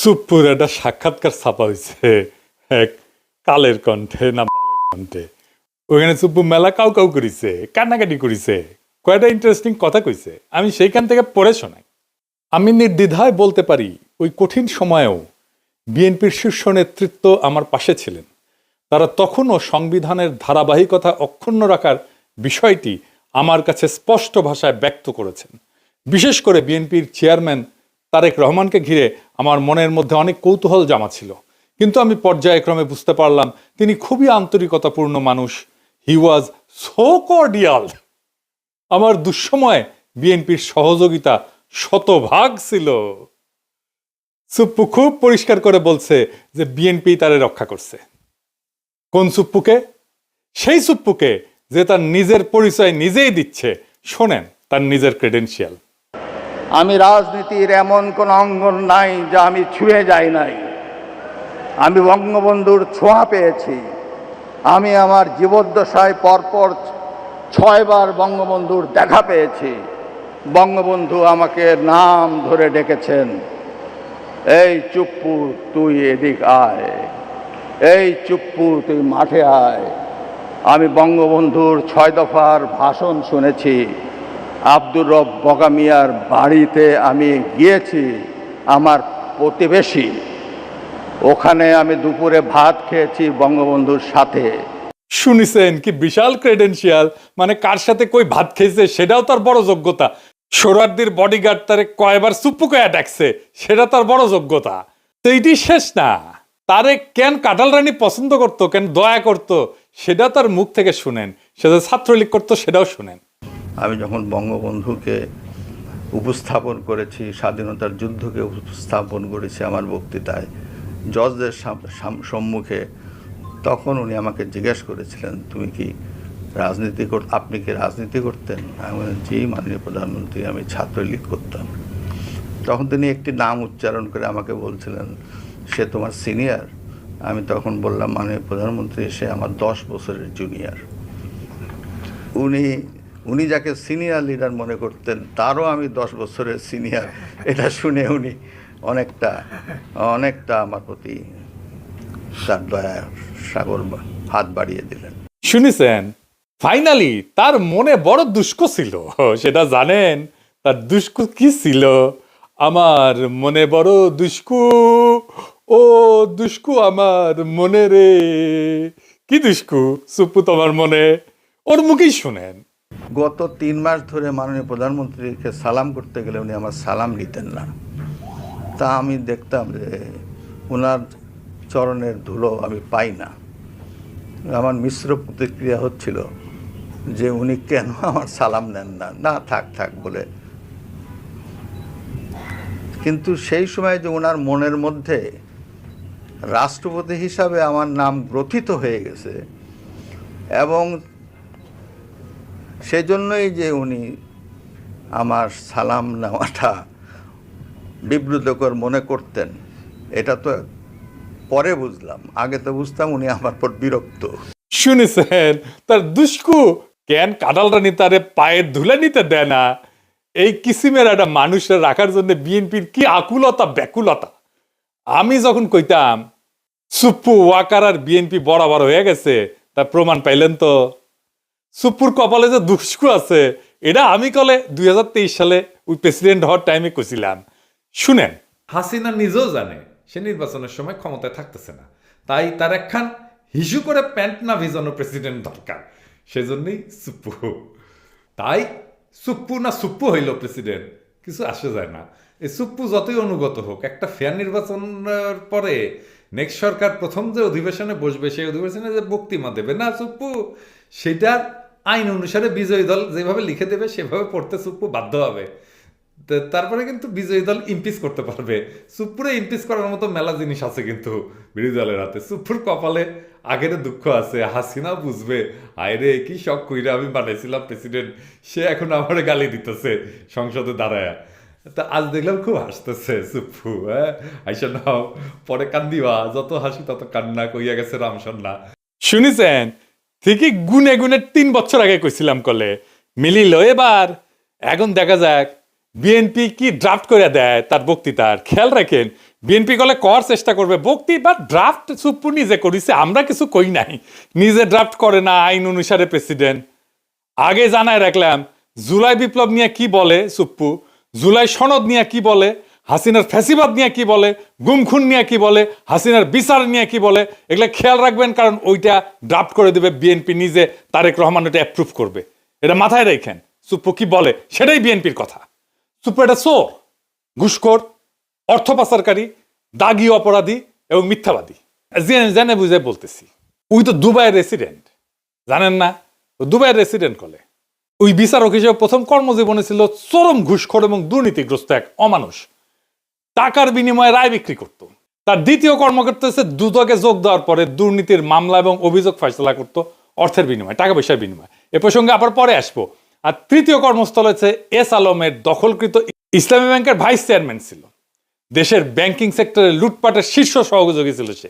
সুপ্পুর একটা সাক্ষাৎকার ছাপা হয়েছে এক কালের কণ্ঠে না বালের কণ্ঠে। ওখানে সুপ্পু মেলা কাউ কাউ করিছে, কান্নাকাটি করিছে, কয়টা ইন্টারেস্টিং কথা কইছে, আমি সেইখান থেকে পড়ে শোনাই। আমি নির্দ্বিধায় বলতে পারি ওই কঠিন সময়েও বিএনপির শীর্ষ নেতৃত্ব আমার পাশে ছিলেন। তারা তখনও সংবিধানের ধারাবাহিকতা অক্ষুণ্ণ রাখার বিষয়টি আমার কাছে স্পষ্ট ভাষায় ব্যক্ত করেছেন। বিশেষ করে বিএনপির চেয়ারম্যান তারেক রহমানকে ঘিরে আমার মনের মধ্যে অনেক কৌতূহল জমা ছিল, কিন্তু আমি পর্যায়ক্রমে বুঝতে পারলাম তিনি খুবই আন্তরিকতাপূর্ণ মানুষ। হি ওয়াজ সো কর্ডিয়াল। আমার দুঃসময়ে বিএনপির সহযোগিতা শতভাগ ছিল। সুপ্পু খুব পরিষ্কার করে বলছে যে বিএনপি তারে রক্ষা করছে। কোন সুপ্পুকে? সেই সুপ্পুকে যে তার নিজের পরিচয় নিজেই দিচ্ছে। শোনেন তার নিজের ক্রেডেনশিয়াল। আমি রাজনীতির এমন কোন অঙ্গন নাই যা আমি ছুঁয়ে যাই নাই। আমি বঙ্গবন্ধুর ছোঁয়া পেয়েছি। আমি আমার জীবদ্দশায় পরপর 6 বার বঙ্গবন্ধুর দেখা পেয়েছি। বঙ্গবন্ধু আমাকে নাম ধরে ডেকেছেন, এই চুপ্পু তুই এদিক আয়, এই চুপ্পু তুই মাঠে আয়। আমি বঙ্গবন্ধুর 6 দফার ভাষণ শুনেছি। আব্দুর রব বগা মিয়ার বাড়িতে আমি গিয়েছি, আমার প্রতিবেশী। ওখানে আমি দুপুরে ভাত খেয়েছি বঙ্গবন্ধুর সাথে। শুনিছেন কি বিশাল ক্রেডেনশিয়াল? মানে কার সাথে কই ভাত খেয়েছে সেটাও তার বড় যোগ্যতা। সোহরাওয়ার্দীর বডিগার্ড তারে কয়বার সুপ্পুকে ডাকছে সেটা তার বড় যোগ্যতা। তো এইটি শেষ না, তারে কেন কাঁঠাল রানী পছন্দ করতো, কেন দয়া করতো, সেটা তার মুখ থেকে শুনেন। সেটা ছাত্রলীগ করতো সেটাও শুনেন। আমি যখন বঙ্গবন্ধুকে উপস্থাপন করেছি, স্বাধীনতার যুদ্ধকে উপস্থাপন করেছি আমার বক্তৃতায় জজদের সম্মুখে, তখন উনি আমাকে জিজ্ঞেস করেছিলেন, তুমি কি আপনি কি রাজনীতি করতেন? আমি বললাম, জি মাননীয় প্রধানমন্ত্রী, আমি ছাত্রলীগ করতাম। তখন তিনি একটি নাম উচ্চারণ করে আমাকে বলছিলেন, সে তোমার সিনিয়র? আমি তখন বললাম, মাননীয় প্রধানমন্ত্রী, সে আমার 10 বছরের জুনিয়র। উনি যাকে সিনিয়র লিডার মনে করতেন তারও আমি 10 বছরের সিনিয়র। এটা শুনে উনি অনেকটা আমার প্রতি তার দয়ার সাগর হাত বাড়িয়ে দিলেন। শুনেছেন? ফাইনালি তার মনে বড় দুষ্ক ছিল। সেটা জানেন তার দুষ্কু কি ছিল? আমার মনে বড় দুষ্কু, ও দুষ্কু আমার মনে রে। কি দুষ্কু সুপ্পু তোমার মনে? ওর মুখেই শুনেন। গত 3 মাস ধরে মাননীয় প্রধানমন্ত্রীকে সালাম করতে গেলে উনি আমার সালাম নিতেন না। তা আমি দেখতাম যে ওনার চরণের ধুলো আমি পাই না। আমার মিশ্র প্রতিক্রিয়া হচ্ছিল যে উনি কেন আমার সালাম নেন না, না থাক বলে। কিন্তু সেই সময় যে ওনার মনের মধ্যে রাষ্ট্রপতি হিসাবে আমার নাম গ্রথিত হয়ে গেছে, এবং সেজন্যই যে উনি আমার সালাম নেওয়াটা বিব্রতকর মনে করতেন, এটা তো পরে বুঝলাম। আগে তো বুঝতাম উনি আমার পর বিরক্ত। শুনেছেন তার দুষ্কু কেন কাঁঠাল রানী তারে পায়ের ধুলে নিতে দেয় না? এই কিসিমের একটা মানুষের রাখার জন্য বিএনপির কি আকুলতা ব্যাকুলতা। আমি যখন কইতাম সুপ্পু ওয়াকার আর বিএনপি বরাবর হয়ে গেছে, তার প্রমাণ পাইলেন তো। সুপ্পুর কপালে যে দুষ্কু আছে এটা আমি কলে 2023 সালে ওই প্রেসিডেন্ট হওয়ার টাইমে কইছিলাম। শুনেন, হাসিনা নিজেও জানে সে নির্বাচনের সময় ক্ষমতায় থাকতেছে না, তাই তার একখান হিসু করে প্যান্ট না ভিজানো প্রেসিডেন্ট দরকার। সেজন্যই সুপ্পু। তাই সুপ্পু না সুপ্পু হইল প্রেসিডেন্ট, কিছু আসে যায় না। এই সুপ্পু যতই অনুগত হোক, একটা ফেয়ার নির্বাচনের পরে নেক্সট সরকার প্রথম যে অধিবেশনে বসবে সেই অধিবেশনে যে বক্তৃতা দেবে না সুপ্পু, সেটার আইন অনুসারে বিজয়ী দল যেভাবে লিখে দেবে সেভাবে পড়তে সুপ্পু বাধ্য হবে। তারপরে কিন্তু বিজয়ী দল ইমপিচ করতে পারবে। সুপ্পুরে ইমপিচ করার মতো মেলা জিনিস আছে কিন্তু বিরোধী দলের হাতে। সুপ্পুর কপালে আগের দুঃখ আছে, হাসিনা বুঝবে আয়রে কি শখ কইরা আমি বানাইছিলাম প্রেসিডেন্ট, সে এখন আমার গালি দিতেছে সংসদে দাঁড়ায়। তা আজ দেখলাম খুব হাসতেছে সুপ্পু। হ্যাঁ, আইসা নাও, পরে কান্দিবা, যত হাসি তত কান্না, কইয়া গেছে রামসন্না। শুনিছেন? ঠিকই গুনে গুনে 3 বছর আগে কইছিলাম কলে মিলিল। এবার এখন দেখা যাক বিএনপি কি ড্রাফট করে দেয় তার বক্তৃতার। খেয়াল রাখেন বিএনপি গলে কর চেষ্টা করবে বক্তি বা ড্রাফট সুপ্পু নিজে করিছে, আমরা কিছু কই নাই, নিজে ড্রাফট করে না আইন অনুসারে প্রেসিডেন্ট। আগে জানায় রাখলাম জুলাই বিপ্লব নিয়ে কি বলে সুপ্পু, জুলাই সনদ নিয়ে কি বলে, হাসিনার ফ্যাসিবাদ নিয়ে কি বলে, গুমখুন নিয়ে কি বলে, হাসিনার বিচার নিয়ে কি বলে, এগুলা খেয়াল রাখবেন, কারণ ওইটা ড্রাফট করে দেবে বিএনপি নিজে, তারেক রহমান ওটা অ্যাপ্রুভ করবে। এটা মাথায় রাখেন সুপ্পু কি বলে সেটাই বিএনপির কথা। সুপ্পু এটা চোর, ঘুষখোর, অর্থ পাচারকারী, দাগী অপরাধী এবং মিথ্যাবাদী। জেনে বুঝে বলতেছি, ওই তো দুবাইয়ের রেসিডেন্ট, জানেন না? ও দুবাইয়ের রেসিডেন্ট কলে ওই বিচারক হিসেবে প্রথম কর্মজীবনে ছিল চরম ঘুষখোর এবং দুর্নীতিগ্রস্ত এক অমানুষ, টাকার বিনিময়ে রায় বিক্রি করত। তার দ্বিতীয় কর্মকর্তা হচ্ছে দুদকে যোগ দেওয়ার পরে দুর্নীতির মামলা এবং অভিযোগ ফয়সলা করত অর্থের বিনিময়ে, টাকা পয়সার বিনিময়ে। এ প্রসঙ্গে আবার পরে আসবো। আর তৃতীয় কর্মস্থল হচ্ছে এস আলমের দখলকৃত ইসলামী ব্যাংকের ভাইস চেয়ারম্যান ছিল, দেশের ব্যাংকিং সেক্টরে লুটপাটের শীর্ষ সহযোগী ছিল সে।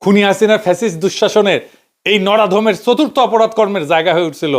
খুনি হাসিনার ফ্যাসিস্ট দুঃশাসনের এই নরাধমের চতুর্থ অপরাধ কর্মের জায়গা হয়ে উঠছিল